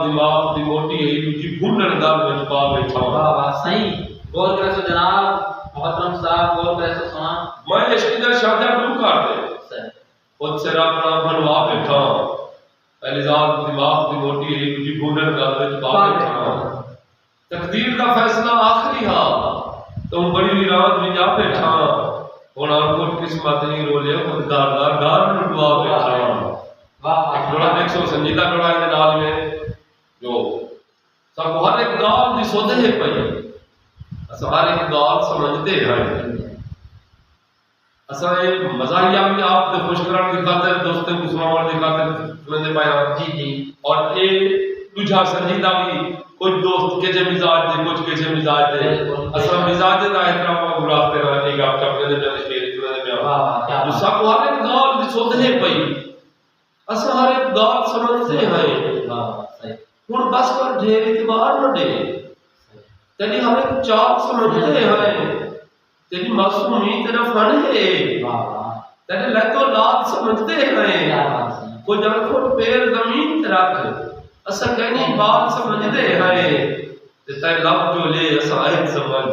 دماغ دی موٹی ہے دوجی بھنن گل وچ پا بیٹھا واہ واہ صحیح غور کرے سو جناب محترم صاحب غور کرے سو سنا میں عشق دا شادہ ڈو کر دے صحیح خود سے اپنا بنوا بیٹھا پہلی ذات دماغ دی موٹی ہے دوجی بھنن گل وچ پا بیٹھا تقدیر دا فیصلہ آخری ہا تم بڑی ویران میں جا بیٹھا ہن کوٹ قسمت نہیں رولے خود دار گار لٹوا بیٹھا ایک بڑا دیکھ سو سنجیدہ بڑا ہے نال میں جو سب ہر ایک گال دی سودے ہے پئی اسا ہر ایک گال سمجھتے ہیں اسا یہ مزاحیہ بھی آپ دے خوش کرن دی خاطر دوستوں کو سناون دی خاطر سننے پایا جی جی اور اے دوجا سنجیدہ بھی کچھ دوست کے جو مزاج دے کچھ کے جو مزاج دے اسا مزاج دا احترام کو رکھتے ہیں ایک آپ چاہتے ہیں میں شعر سننے پیا جو سب ہر ایک گال دی سودے ہے پئی اسا ہر ایک گال سمجھتے ہیں ہن بس کر ڈھیر اعتبار نہ دے تیری ہر ایک چال سمجھتے ہیں تیری معصومی تیرا فن ہے تیرے لہتو لات سمجھتے ہیں کو جن کھوٹ پیر زمین تے رکھ اسا کہنی بات سمجھتے ہیں تے لب جو لے اسا عہد سمجھ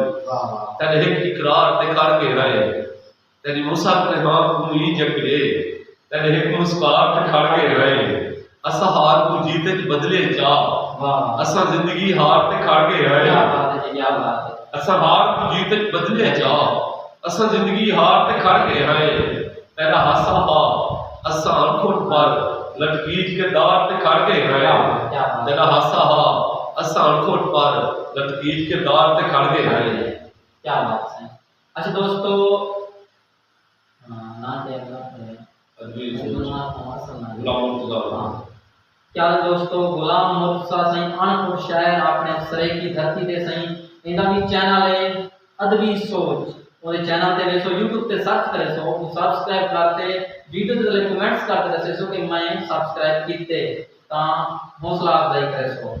تیرے ایک اقرار تے کر کے رہے تیری مسافر ہاں کوئی جکڑے تیرے ایک مسکار تے کھڑ کے رہے اسا ہار کو جیتے چ بدلے چاہ اسا زندگی ہار تے کھڑ کے رہے اسا ہار کو جیتے چ بدلے چاہ اسا زندگی ہار تے کھڑ کے رہے تیرا ہاسا ہا اسا آنکھوں پر لٹکیج کے دار تے کھڑ کے رہے تیرا ہاسا ہا اسا آنکھوں پر لٹکیج کے دار تے کھڑ کے رہے کیا بات ہے اچھا دوستو کیا دوستو غلام مرتضیٰ سائیں انپڑھ شاعر اپنے سرے کی دھرتی تے سائیں اندا بھی چینل ہے ادبی سوچ اور چینل تے ویسو یوٹیوب تے سرچ کرے سو او سبسکرائب کرتے ویڈیو تے کمنٹس کرتے رہے سو کہ میں سبسکرائب کیتے تا حوصلہ افزائی کرے سو